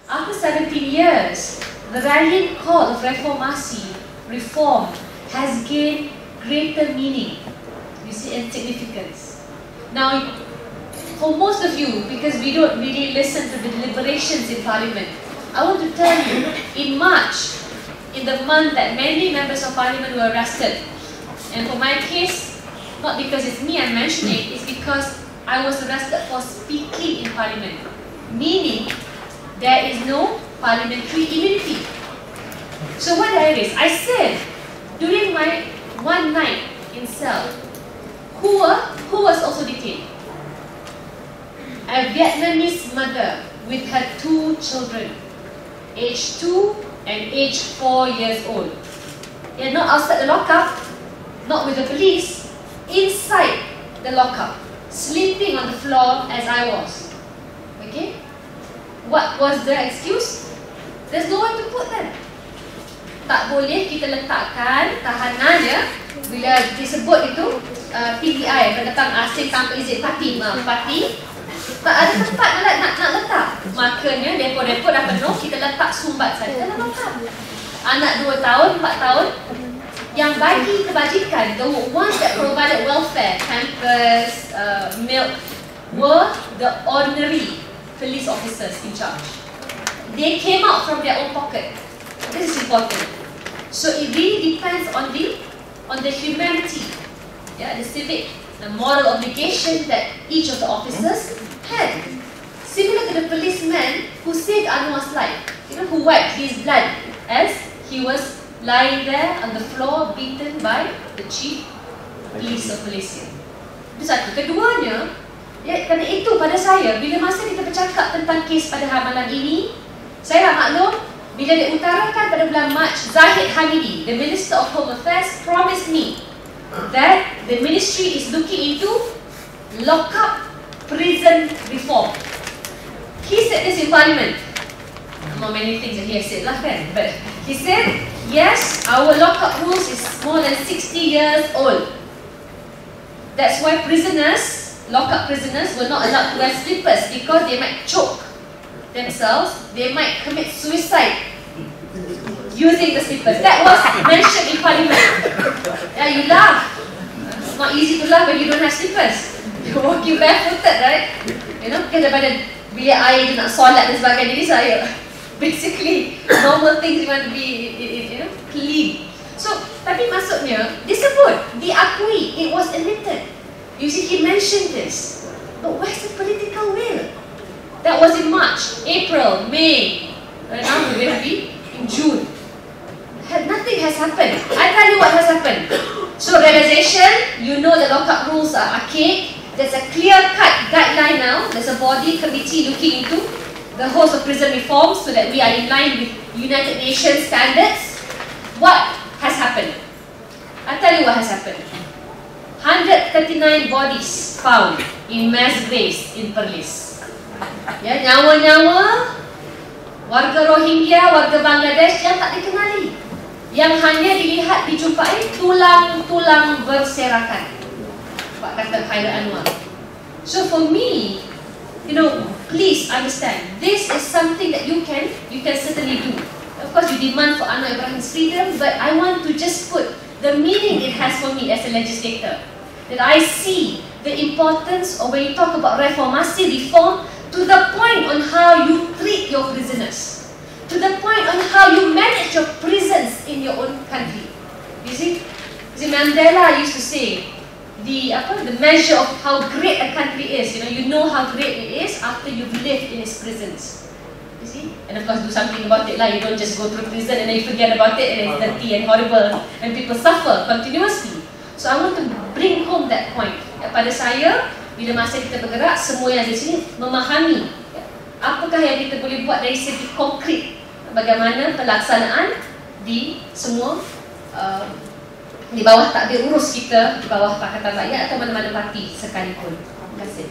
after 17 years, the rallying call of Reformasi, reform, has gained greater meaning, you see, and significance. Now, for most of you, because we don't really listen to the deliberations in Parliament, I want to tell you, in March, in the month that many members of Parliament were arrested, and for my case, not because it's me I'm mentioning, it's because I was arrested for speaking in Parliament, meaning there is no parliamentary immunity. So what did I raise? I said, during my one night in cell, who was also detained? A Vietnamese mother with her 2 children, age 2 and age 4 years old. They're not outside the lockup, not with the police, inside the lockup, sleeping on the floor as I was. Okay? What was the excuse? There's nowhere to put them. Tak boleh kita letakkan tahanan ya, bila disebut itu PDI, pendatang asing tanpa izin, parti, tak ada tempat nak letak. Makanya depot-depot dah penuh, kita letak sumbat saja dalam lockup. Anak 2 tahun, 4 tahun yang bagi kebajikan, the ones that provided welfare, pampers, milk, were the ordinary police officers in charge. They came out from their own pocket. This is important. So it really depends on the humanity, yeah, the civic, the moral obligation that each of the officers had. Similar to the policeman who saved Anwar's life, who wiped his blood as he was lying there on the floor, beaten by the chief police of Malaysia. Itu satu. Keduanya, ya, kerana itu pada saya, bila masa kita bercakap tentang kes pada malam ini, saya nak maklum, bila diutarakan pada bulan Mac, Zahid Hamidi, the Minister of Home Affairs, promised me that the ministry is looking into lockup prison reform. He said this in Parliament. Among many things that he has said lah kan, but he said, yes, our lockup rules is more than 60 years old. That's why prisoners, lockup prisoners, were not allowed to wear slippers because they might choke themselves, they might commit suicide using the slippers. That was mentioned in Parliament. Yeah, you laugh. It's not easy to laugh when you don't have slippers. You're walking barefooted, right? Because daripada bilik air tu nak solat dan sebagainya. Jadi saya, basically, normal things you want to be, clean. So, tapi maksudnya, disebut, diakui, it was admitted. You see, he mentioned this. But where's the political will? That was in March, April, May. Right now we're going to be in June. Nothing has happened. I tell you what has happened. So realization, you know the lockup rules are archaic. There's a clear-cut guideline now. There's a body committee looking into the whole of prison reforms so that we are in line with United Nations standards. What has happened? I tell you what has happened. 139 bodies found in mass graves in Perlis. Ya, nyawa-nyawa warga Rohingya, warga Bangladesh yang tak dikenali, yang hanya dilihat dijumpai tulang-tulang berserakan. Pak kata Khairul Anwar. So for me, please understand, this is something that you can certainly do. Of course, you demand for Anwar Ibrahim's freedom, but I want to just put the meaning it has for me as a legislator. That I see the importance of when you talk about reformasi, reform, to the point on how you treat your prisoners, to the point on how you manage your prisons in your own country. You see, Mandela used to say, the measure of how great a country is, you know how great it is after you've lived in its prisons. You see, and of course do something about it lah. You don't just go through prison and then you forget about it and it's dirty and horrible and people suffer continuously. So I want to bring home that point. Pada saya, bila masa kita bergerak, semua yang di sini memahami apakah yang kita boleh buat dari segi konkret, bagaimana pelaksanaan di semua di bawah takbir urus kita, di bawah Pakatan Rakyat atau mana-mana parti sekalipun. Terima kasih.